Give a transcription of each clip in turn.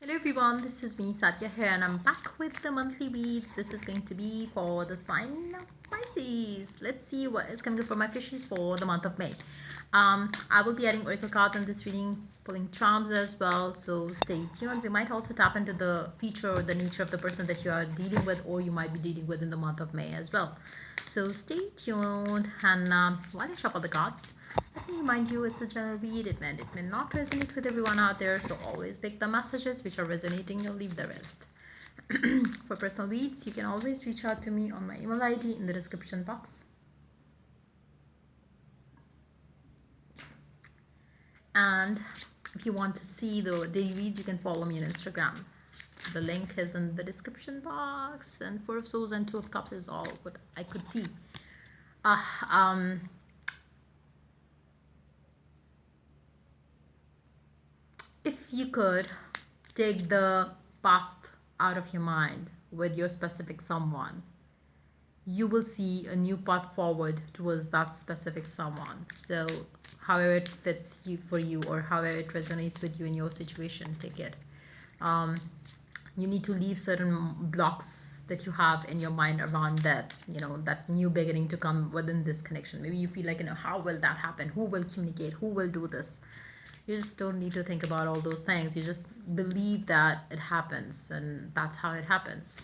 Hello everyone, this is me Satya here and I'm back with the monthly reads. This is going to be for the sign of Pisces. Let's see what is coming up for my fishes for the month of May. I will be adding oracle cards in this reading, pulling charms as well, so stay tuned. We might also tap into the feature or the nature of the person that you are dealing with or you might be dealing with in the month of May as well. So stay tuned and while I shuffle the cards, let me remind you it's a general read. It may not resonate with everyone out there, so always pick the messages which are resonating and leave the rest. For personal reads, you can always reach out to me on my email ID in the description box. And if you want to see the daily reads, you can follow me on Instagram. The link is in the description box. And Four of Swords and Two of Cups is all what I could see. If you could take the past out of your mind with your specific someone, you will see a new path forward towards that specific someone. So however it fits you for you or however it resonates with you in your situation, take it. You need to leave certain blocks that you have in your mind around that, that new beginning to come within this connection. Maybe you feel like, how will that happen? Who will communicate? Who will do this? You just don't need to think about all those things. You just believe that it happens and that's how it happens.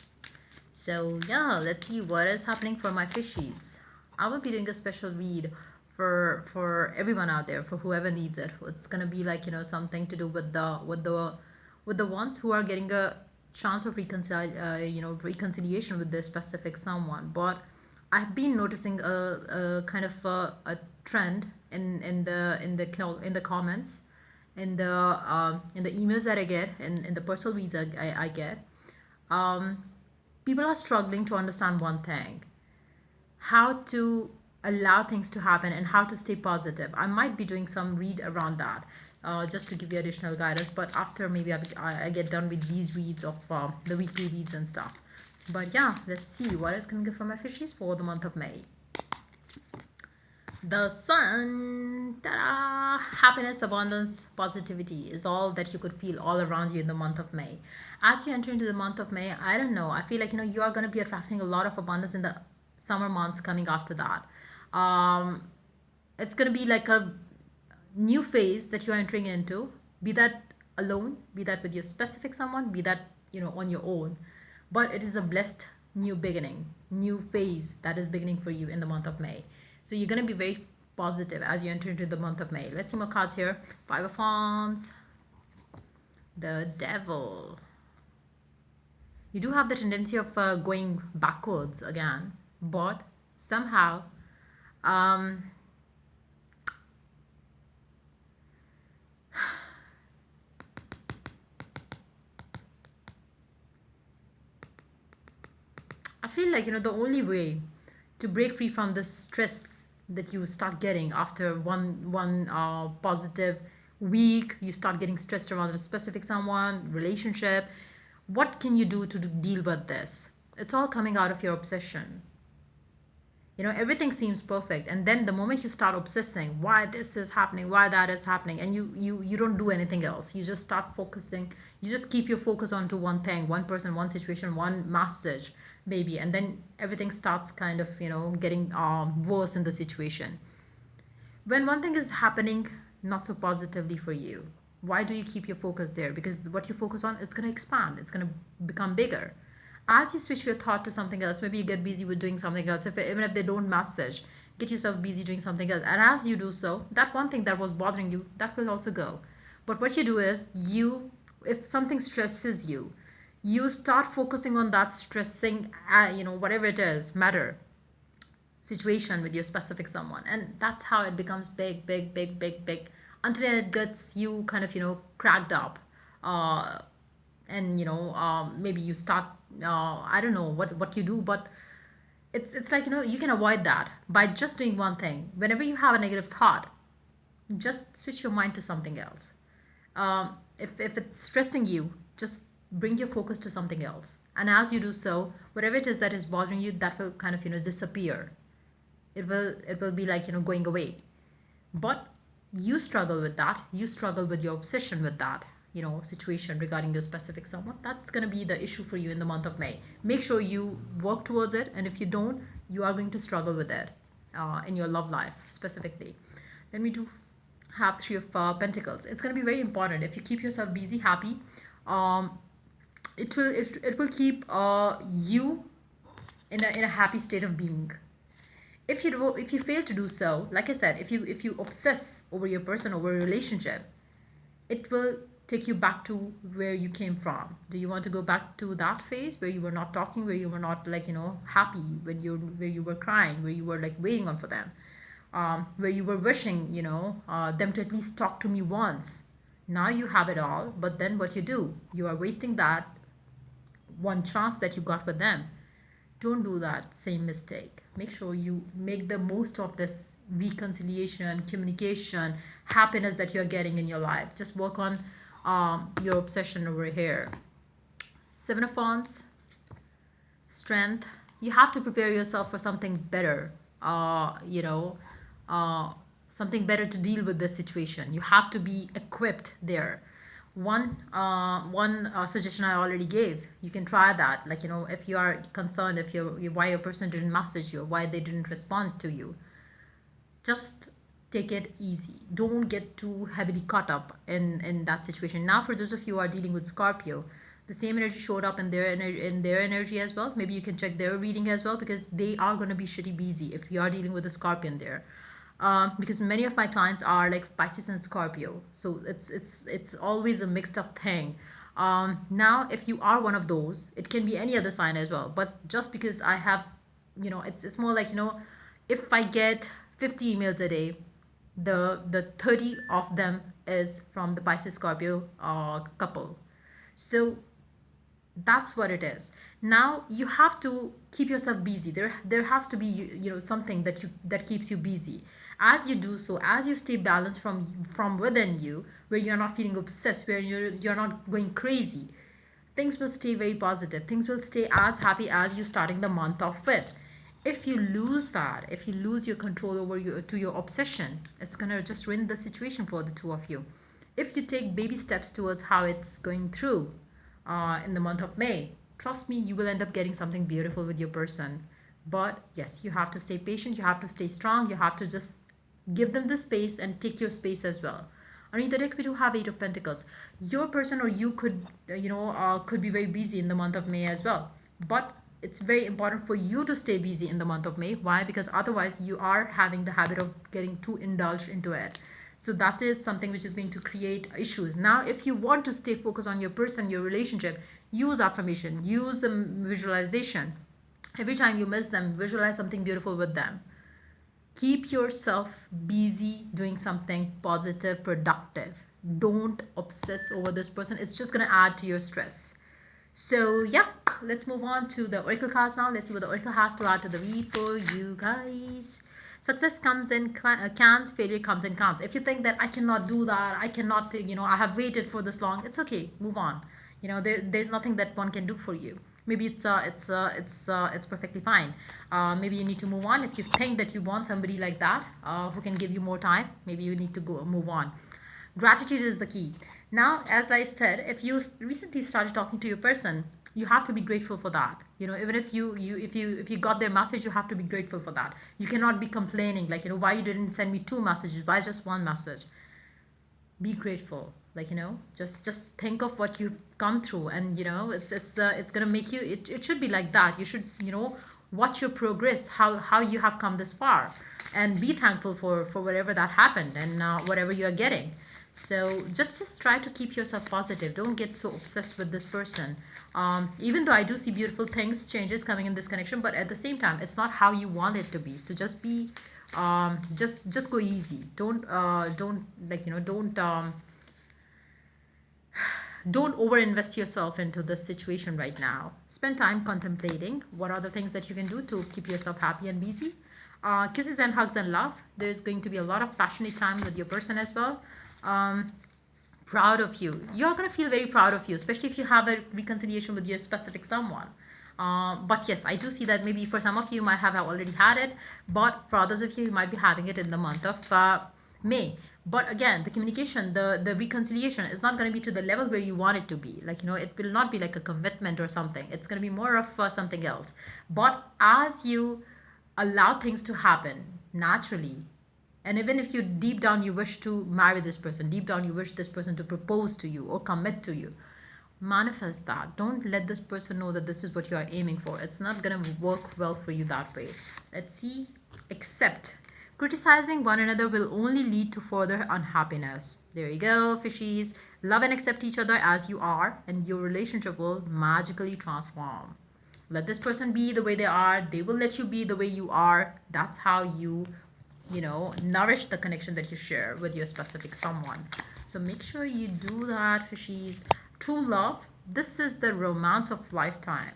So yeah, let's see what is happening for my fishies. I will be doing a special read for everyone out there, for whoever needs it. It's gonna be like, something to do with the ones who are getting a chance of reconciliation with their specific someone. But I've been noticing a kind of a trend in the comments, in the emails that I get, in the personal reads I get. People are struggling to understand one thing: how to allow things to happen and how to stay positive. I might be doing some read around that, just to give you additional guidance, but after maybe I get done with these reads of the weekly reads and stuff. But yeah, let's see what is coming from my fishies for the month of May. The sun, ta-da! Happiness, abundance, positivity is all that you could feel all around you in the month of May. As you enter into the month of May, I don't know, I feel like, you are going to be attracting a lot of abundance in the summer months coming after that. It's going to be like a new phase that you're entering into, be that alone, be that with your specific someone, be that, on your own. But it is a blessed new beginning, new phase that is beginning for you in the month of May. So you're going to be very positive as you enter into the month of May. Let's see more cards here. Five of Wands, the Devil. You do have the tendency of going backwards again, but somehow I feel like, the only way to break free from this stress that you start getting after one positive week, you start getting stressed around a specific someone, relationship. What can you do to deal with this? It's all coming out of your obsession. Everything seems perfect, and then the moment you start obsessing why this is happening, why that is happening, and you don't do anything else, you just start focusing, you just keep your focus onto one thing, one person, one situation, one message maybe, and then everything starts kind of getting worse in the situation. When one thing is happening not so positively for you, why do you keep your focus there? Because what you focus on, it's going to expand, it's going to become bigger. As you switch your thought to something else, maybe you get busy with doing something else. Even if they don't message, get yourself busy doing something else. And as you do so, that one thing that was bothering you, that will also go. But what you do is, if something stresses you, you start focusing on that stressing, whatever it is, matter, situation with your specific someone. And that's how it becomes big, big, big, big, big, until it gets you kind of, cracked up. And maybe you start, I don't know what you do, but it's like, you can avoid that by just doing one thing. Whenever you have a negative thought, just switch your mind to something else. If it's stressing you, just bring your focus to something else, and as you do so, whatever it is that is bothering you, that will kind of disappear. It will be like going away. But you struggle with that, you struggle with your obsession with that, situation regarding your specific someone, that's going to be the issue for you in the month of May. Make sure you work towards it, and if you don't, you are going to struggle with it in your love life specifically. Then we do have Three of Pentacles. It's going to be very important if you keep yourself busy, happy. um, it will keep you in a happy state of being. If you fail to do so, like I said, if you obsess over your person, over a relationship, it will take you back to where you came from. Do you want to go back to that phase where you were not talking, where you were not, like, happy, when you where you were crying, where you were like waiting on for them, where you were wishing, them to at least talk to me once. Now you have it all, but then what you do, you are wasting that one chance that you got with them. Don't do that same mistake. Make sure you make the most of this reconciliation, communication, happiness that you're getting in your life. Just work on your obsession over here. Seven of Wands, strength. You have to prepare yourself for something better. Something better to deal with this situation. You have to be equipped there. One suggestion I already gave. You can try that. Like, if you are concerned, if why your person didn't message you, why they didn't respond to you, just take it easy. Don't get too heavily caught up in that situation. Now, for those of you who are dealing with Scorpio, the same energy showed up in their energy as well. Maybe you can check their reading as well, because they are going to be shitty busy if you are dealing with a Scorpion there. Because many of my clients are like Pisces and Scorpio, so it's always a mixed up thing. Now, if you are one of those, it can be any other sign as well. But just because I have, it's more like, if I get 50 emails a day, the 30 of them is from the Pisces Scorpio couple. So that's what it is. Now you have to keep yourself busy. There has to be, something that keeps you busy. As you do so, as you stay balanced from within you, where you're not feeling obsessed, where you're not going crazy, things will stay very positive. Things will stay as happy as you starting the month off with. If you lose that, if you lose your control over your obsession, it's gonna just ruin the situation for the two of you. If you take baby steps towards how it's going through in the month of May, trust me, you will end up getting something beautiful with your person. But yes, you have to stay patient, you have to stay strong, you have to just give them the space and take your space as well. Underneath the deck, we do have Eight of Pentacles. Your person or you could be very busy in the month of May as well. But it's very important for you to stay busy in the month of May. Why? Because otherwise you are having the habit of getting too indulged into it. So that is something which is going to create issues. Now, if you want to stay focused on your person, your relationship, use affirmation, use the visualization. Every time you miss them, visualize something beautiful with them. Keep yourself busy doing something positive, productive. Don't obsess over this person. It's just going to add to your stress. So yeah, let's move on to the oracle cards now. Let's see what the oracle has to add to the read for you guys. Success comes in cans, failure comes in cans. If you think that I cannot do that, I cannot, I have waited for this long, it's okay, move on. There's nothing that one can do for you. Maybe it's perfectly fine. Maybe you need to move on. If you think that you want somebody like that who can give you more time, maybe you need to go move on. Gratitude is the key. Now, as I said, if you recently started talking to your person, you have to be grateful for that. Even if you got their message, you have to be grateful for that. You cannot be complaining, like, why you didn't send me 2 messages, why just 1 message. Be grateful. Like, just think of what you've come through, and it's gonna make you, it should be like that. You should, watch your progress, how you have come this far, and be thankful for whatever that happened, and whatever you are getting. So just try to keep yourself positive. Don't get so obsessed with this person. Even though I do see beautiful things, changes coming in this connection, but at the same time, it's not how you want it to be. So just be, just go easy. Don't like, don't overinvest yourself into this situation right now. Spend time contemplating what are the things that you can do to keep yourself happy and busy. Kisses and hugs and love. There's going to be a lot of passionate time with your person as well. Proud of you. You're going to feel very proud of you, especially if you have a reconciliation with your specific someone. But yes, I do see that maybe for some of you might have already had it, but for others of you, you might be having it in the month of May. But again, the communication, the reconciliation is not going to be to the level where you want it to be. Like, it will not be like a commitment or something. It's going to be more of something else. But as you allow things to happen naturally, and even if you deep down you wish to marry this person, deep down you wish this person to propose to you or commit to you, manifest that. Don't let this person know that this is what you are aiming for. It's not going to work well for you that way. Let's see. Accept. Criticizing one another will only lead to further unhappiness. There you go, fishies. Love and accept each other as you are, and your relationship will magically transform. Let this person be the way they are. They will let you be the way you are. That's how you nourish the connection that you share with your specific someone. So make sure you do that, fishies. True love, this is the romance of lifetime.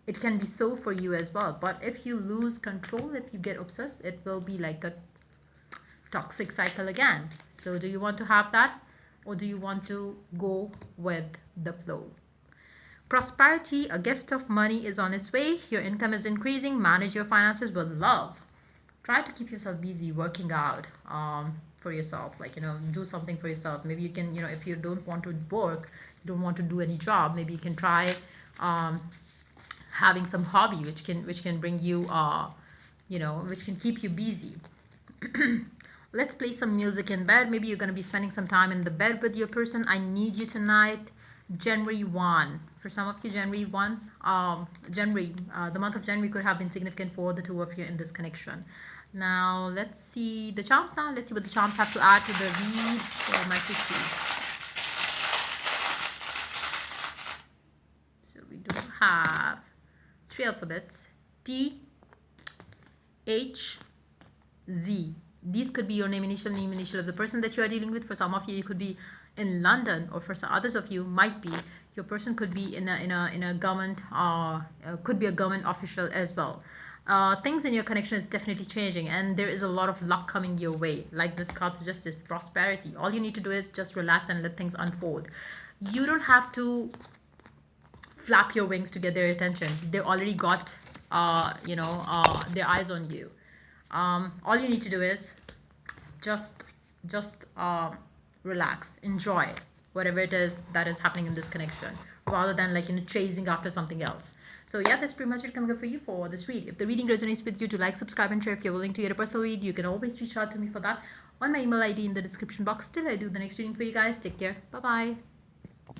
It can be so for you as well. But if you lose control, if you get obsessed, it will be like a toxic cycle again. So do you want to have that, or do you want to go with the flow? Prosperity, a gift of money is on its way. Your income is increasing. Manage your finances with love. Try to keep yourself busy working out for yourself. Like, do something for yourself. Maybe you can, if you don't want to work, you don't want to do any job, maybe you can try um, having some hobby which can bring you which can keep you busy. Let's play some music in bed. Maybe you're going to be spending some time in the bed with your person. I need you tonight. January 1. For some of you, January 1, the month of January could have been significant for the two of you in this connection. Now, let's see the charms now. Let's see what the charms have to add to the read for my fishies. So we do have 3 alphabets: T, H, Z. These could be your name initial of the person that you are dealing with. For some of you, you could be in London, or for some others of you, might be your person could be in a government, could be a government official as well. Things in your connection is definitely changing, and there is a lot of luck coming your way. Like this card suggests, is prosperity. All you need to do is just relax and let things unfold. You don't have to flap your wings to get their attention. They already got their eyes on you. All you need to do is just relax, enjoy whatever it is that is happening in this connection, rather than chasing after something else. So yeah, that's pretty much it coming up for you for this read. If the reading resonates with you, to like, subscribe, and share. If you're willing to get a personal read, you can always reach out to me for that on my email ID in the description box. Till I do the next reading for you guys, take care. Bye bye.